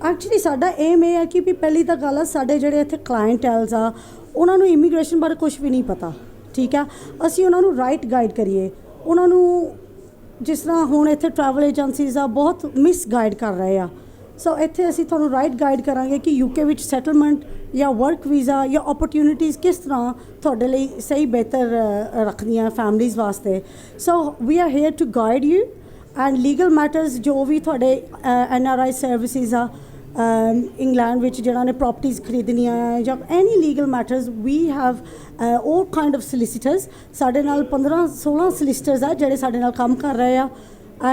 Actually ਸਾਡਾ aim ਇਹ ਹੈ ਕਿ ਵੀ ਪਹਿਲੀ ਤਾਂ ਗੱਲ ਆ ਸਾਡੇ ਜਿਹੜੇ ਇੱਥੇ ਕਲਾਇੰਟੈਲਸ ਆ ਉਹਨਾਂ ਨੂੰ ਇਮੀਗ੍ਰੇਸ਼ਨ ਬਾਰੇ ਕੁਝ ਵੀ ਨਹੀਂ ਪਤਾ, ਠੀਕ ਆ। ਅਸੀਂ ਉਹਨਾਂ ਨੂੰ ਰਾਈਟ ਗਾਈਡ ਕਰੀਏ, ਉਹਨਾਂ ਨੂੰ ਜਿਸ ਤਰ੍ਹਾਂ ਹੁਣ ਇੱਥੇ ਟਰੈਵਲ ਏਜੰਸੀਜ਼ ਆ ਬਹੁਤ ਮਿਸ ਗਾਈਡ ਕਰ ਰਹੇ ਆ। ਸੋ ਇੱਥੇ ਅਸੀਂ ਤੁਹਾਨੂੰ ਰਾਈਟ ਗਾਈਡ ਕਰਾਂਗੇ ਕਿ ਯੂਕੇ ਵਿੱਚ ਸੈਟਲਮੈਂਟ ਜਾਂ ਵਰਕ ਵੀਜ਼ਾ ਜਾਂ ਓਪਰਚੁਨਿਟੀਜ਼ ਕਿਸ ਤਰ੍ਹਾਂ ਤੁਹਾਡੇ ਲਈ ਸਹੀ ਬਿਹਤਰ ਰੱਖਦੀਆਂ ਫੈਮਲੀਜ਼ ਵਾਸਤੇ। So we are here to guide you and legal matters ਜੋ ਵੀ ਤੁਹਾਡੇ NRI ਸਰਵਿਸਿਜ਼ ਆ ਇੰਗਲੈਂਡ ਵਿੱਚ ਜਿਹਨਾਂ ਨੇ ਪ੍ਰੋਪਰਟੀਜ਼ ਖਰੀਦਣੀਆਂ ਹੈ ਜਾਂ any legal matters we have all kind of solicitors। ਸਾਡੇ ਨਾਲ 15-16 solicitors ਆ ਜਿਹੜੇ ਸਾਡੇ ਨਾਲ ਕੰਮ ਕਰ ਰਹੇ ਆ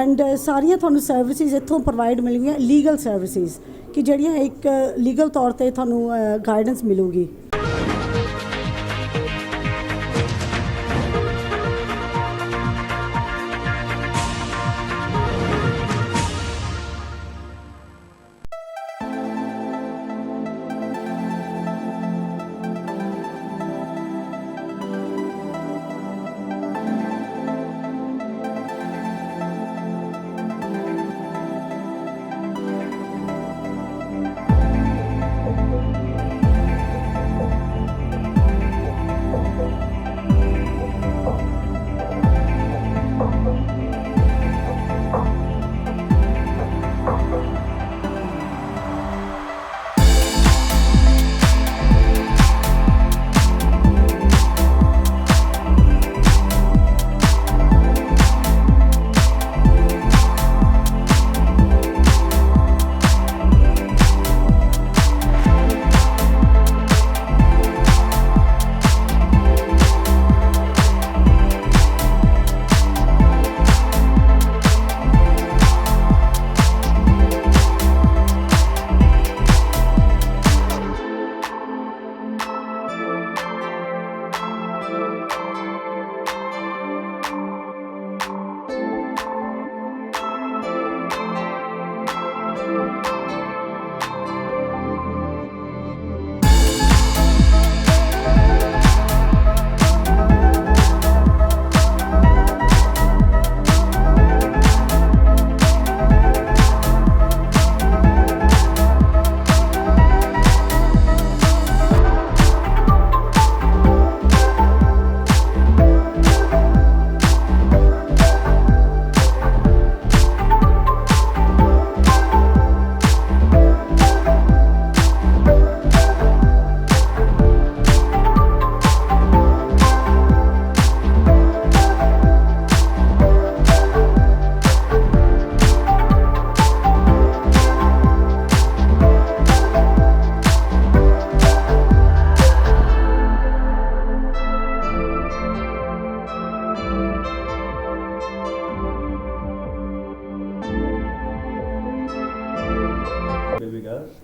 ਐਂਡ ਸਾਰੀਆਂ ਤੁਹਾਨੂੰ ਸਰਵਿਸਿਜ਼ ਇੱਥੋਂ ਪ੍ਰੋਵਾਈਡ ਮਿਲਣਗੀਆਂ ਲੀਗਲ ਸਰਵਿਸਿਜ਼ ਕਿ ਜਿਹੜੀਆਂ ਇੱਕ ਲੀਗਲ ਤੌਰ 'ਤੇ ਤੁਹਾਨੂੰ ਗਾਈਡੈਂਸ ਮਿਲੂਗੀ।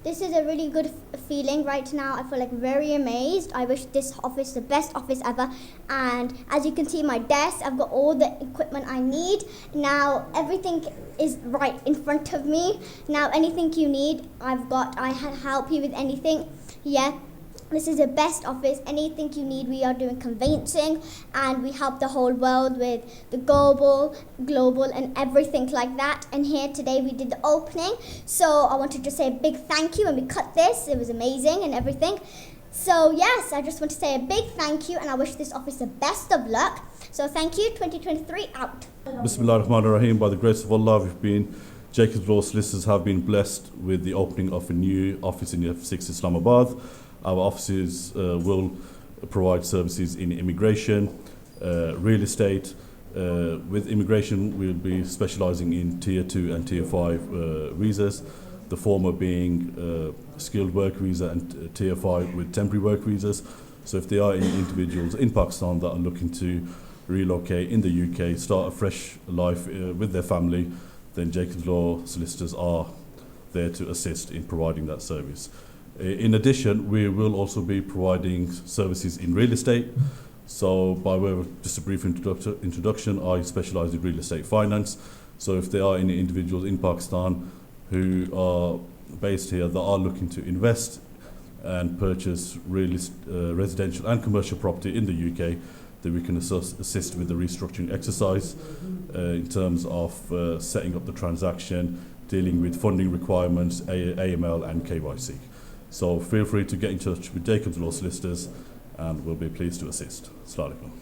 This is a really good feeling right now. I feel like very amazed. I wish this office the best office ever. And as you can see my desk, I've got all the equipment I need. Now everything is right in front of me. Now anything you need, I've got. I help you with anything. Yeah. This is the best office. Anything you need, we are doing conveyancing, and we help the whole world with the global and everything like that. And here today we did the opening. So I wanted to say a big thank you when we cut this. It was amazing and everything. So yes, I just want to say a big thank you, and I wish this office the best of luck. So thank you. 2023 out. Bismillah ar-Rahman ar-Rahim. By the grace of Allah, Jacob's Law Solicitors have been blessed with the opening of a new office in F6 Islamabad. Our offices will provide services in immigration, real estate. With immigration, we'll be specializing in Tier 2 and Tier 5 visas, the former being skilled work visa and Tier 5 with temporary work visas. So if there are any individuals in Pakistan that are looking to relocate in the UK, start a fresh life with their family, then Jacob's Law Solicitors are there to assist in providing that service. In addition, we will also be providing services in real estate. So by way of just a brief introduction, I specialize in real estate finance. So if there are any individuals in Pakistan who are based here that are looking to invest and purchase residential and commercial property in the UK, then we can assist with the restructuring exercise in terms of setting up the transaction, dealing with funding requirements, AML and KYC. So feel free to get in touch with Jacob's Law Solicitors and we'll be pleased to assist. Assalamu alaikum.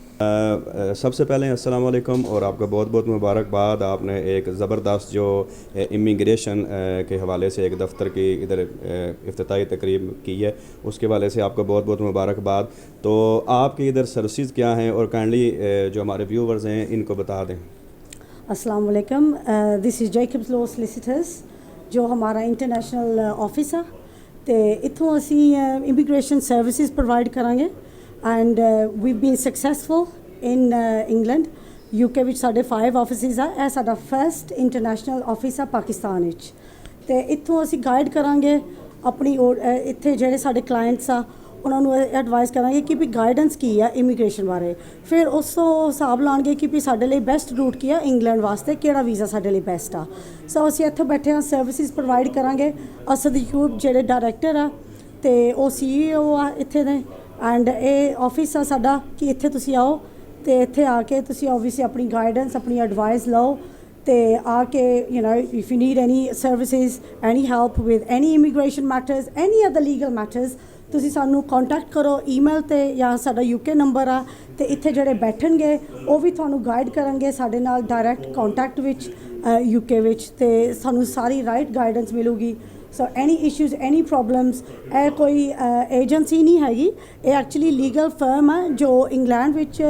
सबसे पहले अस्सलाम वालेकुम और आपका बहुत बहुत मुबारकबाद। आपने एक ज़बरदस्त जो इमिग्रेशन के हवाले से एक दफ्तर की इधर इफ्तिताही तकरीब की है, उसके हवाले से आपको बहुत बहुत मुबारकबाद। तो आपकी इधर सर्विसेज क्या हैं और काइंडली जो हमारे व्यूवर्स हैं इनको बता दें। अस्सलाम वालेकुम, this is Jacobs law solicitors जो हमारा इंटरनेशनल ऑफिस है तो इत्थों असी इमिग्रेशन सर्विसेज प्रोवाइड करांगे and we been successful in England UK ਵਿੱਚ ਸਾਡੇ 5 ਆਫਿਸਿਸ ਆ। ਇਹ ਸਾਡਾ ਫਰਸਟ ਇੰਟਰਨੈਸ਼ਨਲ ਆਫਿਸ ਆ ਪਾਕਿਸਤਾਨ ਵਿੱਚ ਤੇ ਇੱਥੋਂ ਅਸੀਂ ਗਾਈਡ ਕਰਾਂਗੇ ਆਪਣੀ ਇੱਥੇ ਜਿਹੜੇ ਸਾਡੇ ਕਲਾਇੰਟਸ ਆ ਉਹਨਾਂ ਨੂੰ ਐਡਵਾਈਸ ਕਰਾਂਗੇ ਕਿ ਵੀ ਗਾਈਡੈਂਸ ਕੀ ਆ ਇਮੀਗ੍ਰੇਸ਼ਨ ਬਾਰੇ, ਫਿਰ ਉਸ ਤੋਂ ਹਿਸਾਬ ਲਾਣਗੇ ਕਿ ਵੀ ਸਾਡੇ ਲਈ ਬੈਸਟ ਰੂਟ ਕੀ ਆ ਇੰਗਲੈਂਡ ਵਾਸਤੇ, ਕਿਹੜਾ ਵੀਜ਼ਾ ਸਾਡੇ ਲਈ ਬੈਸਟ ਆ। ਸੋ ਅਸੀਂ ਇੱਥੇ ਬੈਠੇ ਹਾਂ, ਸਰਵਿਸਿਜ਼ ਪ੍ਰੋਵਾਈਡ ਕਰਾਂਗੇ। ਯعقوب ਜਿਹੜੇ ਡਾਇਰੈਕਟਰ ਆ ਤੇ ਉਹ CEO ਆ ਇੱਥੇ ਦੇ ਐਂਡ ਇਹ ਆਫਿਸ ਆ ਸਾਡਾ ਕਿ ਇੱਥੇ ਤੁਸੀਂ ਆਓ ਤੇ ਇੱਥੇ ਆ ਕੇ ਤੁਸੀਂ ਓਬਵੀਅਸਲੀ ਆਪਣੀ ਗਾਈਡੈਂਸ ਆਪਣੀ ਐਡਵਾਈਸ ਲਓ ਤੇ ਆ ਕੇ if you need any services any help with any immigration matters any other legal matters ਤੁਸੀਂ ਸਾਨੂੰ ਕੰਟੈਕਟ ਕਰੋ ਈਮੇਲ ਤੇ ਜਾਂ ਸਾਡਾ UK ਨੰਬਰ ਆ ਤੇ ਇੱਥੇ ਜਿਹੜੇ ਬੈਠਣਗੇ ਉਹ ਵੀ ਤੁਹਾਨੂੰ ਗਾਈਡ ਕਰਨਗੇ ਸਾਡੇ ਨਾਲ ਡਾਇਰੈਕਟ ਕੰਟੈਕਟ ਵਿੱਚ UK ਵਿੱਚ ਤੇ ਸਾਨੂੰ ਸਾਰੀ ਰਾਈਟ ਗਾਈਡੈਂਸ ਮਿਲੂਗੀ। ਸੋ ਐਨੀ ਇਸ਼ੂਜ਼ ਐਨੀ ਪ੍ਰੋਬਲਮਸ, ਇਹ ਕੋਈ ਏਜੰਸੀ ਨਹੀਂ ਹੈਗੀ, ਇਹ ਐਕਚੁਅਲੀ ਲੀਗਲ ਫਰਮ ਹੈ ਜੋ ਇੰਗਲੈਂਡ ਵਿੱਚ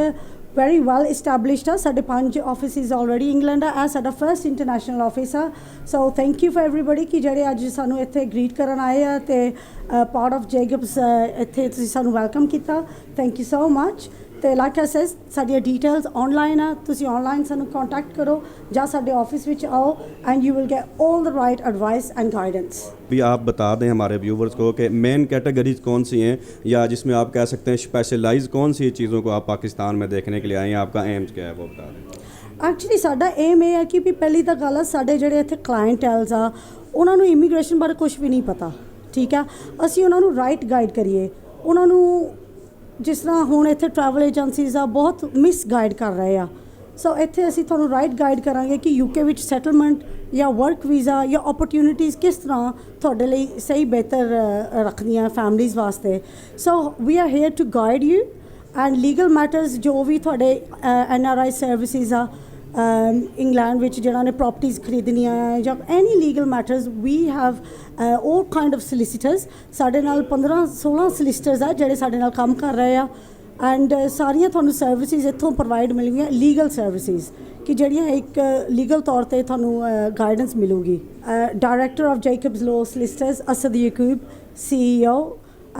ਵੈਰੀ ਵੈਲ ਇਸਟੈਬਲਿਸ਼ਡ ਆ। ਸਾਡੇ 5 ਆਫਿਸਿਸ ਆਲਰੇਡੀ ਇੰਗਲੈਂਡ ਆ। ਇਹ ਸਾਡਾ ਫਰਸਟ ਇੰਟਰਨੈਸ਼ਨਲ ਆਫਿਸ ਆ। So thank you for everybody ਕਿ ਜਿਹੜੇ ਅੱਜ ਸਾਨੂੰ ਇੱਥੇ ਗ੍ਰੀਟ ਕਰਨ ਆਏ ਆ ਤੇ ਪਾਰਟ ਆਫ ਜੇਕਬਸ ਇੱਥੇ ਤੁਸੀਂ ਸਾਨੂੰ ਵੈਲਕਮ ਕੀਤਾ। Thank you so much. ਤੇ ਲਾਈਕ ਆਈ ਸੇਜ਼ ਸਾਡੀਆਂ ਡੀਟੇਲਸ ਆਨਲਾਈਨ ਆ, ਤੁਸੀਂ ਆਨਲਾਈਨ ਸਾਨੂੰ ਕੰਟੈਕਟ ਕਰੋ ਜਾਂ ਸਾਡੇ ऑफिस ਵਿੱਚ आओ and you will get all the right advice and guidance. भी आप बता दें हमारे व्यूवर्स को कि मेन कैटेगरीज कौन सी हैं या जिसमें आप कह सकते हैं स्पेशलाइज कौन सी चीज़ों को आप पाकिस्तान में देखने के लिए आए हैं, आपका एम्स क्या है वो बता दें। ਐਕਚੁਅਲੀ ਸਾਡਾ ਏਮ ਇਹ ਹੈ ਕਿ ਵੀ ਪਹਿਲੀ ਤਾਂ ਗੱਲ ਆ ਸਾਡੇ ਜਿਹੜੇ ਇੱਥੇ ਕਲਾਇੰਟੈਲਸ ਆ ਉਹਨਾਂ ਨੂੰ ਇਮੀਗ੍ਰੇਸ਼ਨ ਬਾਰੇ ਕੁਝ ਵੀ ਨਹੀਂ ਪਤਾ, ਠੀਕ ਆ। ਅਸੀਂ ਉਹਨਾਂ ਨੂੰ ਰਾਈਟ ਗਾਈਡ ਕਰੀਏ। ਉਹਨਾਂ ਨੂੰ ਜਿਸ ਤਰ੍ਹਾਂ ਹੁਣ ਇੱਥੇ ਟਰੈਵਲ ਏਜੰਸੀਜ਼ ਆ ਬਹੁਤ ਮਿਸ ਗਾਈਡ ਕਰ ਰਹੇ ਆ। ਸੋ ਇੱਥੇ ਅਸੀਂ ਤੁਹਾਨੂੰ ਰਾਈਟ ਗਾਈਡ ਕਰਾਂਗੇ ਕਿ UK ਵਿੱਚ ਸੈਟਲਮੈਂਟ ਜਾਂ ਵਰਕ ਵੀਜ਼ਾ ਜਾਂ ਓਪਰਚੁਨਿਟੀਜ਼ ਕਿਸ ਤਰ੍ਹਾਂ ਤੁਹਾਡੇ ਲਈ ਸਹੀ ਬਿਹਤਰ ਰੱਖਦੀਆਂ ਫੈਮਲੀਜ਼ ਵਾਸਤੇ। So we are here to guide you and legal matters ਜੋ ਵੀ ਤੁਹਾਡੇ NRI ਸਰਵਿਸਿਜ਼ ਆ ਇੰਗਲੈਂਡ ਵਿੱਚ ਜਿਹਨਾਂ ਨੇ ਪ੍ਰੋਪਰਟੀਜ਼ ਖਰੀਦਣੀਆਂ ਹੈ ਜਾਂ any legal matters we have all kind of solicitors। ਸਾਡੇ ਨਾਲ 15-16 solicitors ਆ ਜਿਹੜੇ ਸਾਡੇ ਨਾਲ ਕੰਮ ਕਰ ਰਹੇ ਆ ਐਂਡ ਸਾਰੀਆਂ ਤੁਹਾਨੂੰ ਸਰਵਿਸਿਜ਼ ਇੱਥੋਂ ਪ੍ਰੋਵਾਈਡ ਮਿਲਣਗੀਆਂ ਲੀਗਲ ਸਰਵਿਸਿਜ਼ ਕਿ ਜਿਹੜੀਆਂ ਇੱਕ ਲੀਗਲ ਤੌਰ 'ਤੇ ਤੁਹਾਨੂੰ ਗਾਈਡੈਂਸ ਮਿਲੂਗੀ। Director of Jacobs law solicitors Yaqub CEO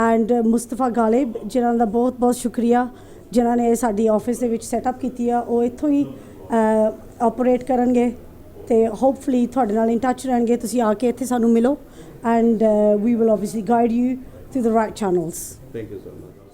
and Mustafa Ghalib ਜਿਨ੍ਹਾਂ ਦਾ ਬਹੁਤ ਬਹੁਤ ਸ਼ੁਕਰੀਆ ਜਿਨ੍ਹਾਂ ਨੇ ਸਾਡੀ ਆਫਿਸ ਦੇ ਵਿੱਚ ਸੈਟਅਪ ਕੀਤੀ ਆ। ਉਹ ਇੱਥੋਂ ਹੀ ਆਪਰੇਟ ਕਰਨਗੇ ਤੇ ਹੋਪਫੁਲੀ ਤੁਹਾਡੇ ਨਾਲ ਇਨ ਟੱਚ ਰਹਿਣਗੇ। ਤੁਸੀਂ ਆ ਕੇ ਇੱਥੇ ਸਾਨੂੰ ਮਿਲੋ and we will obviously guide you through the right channels. Thank you so much.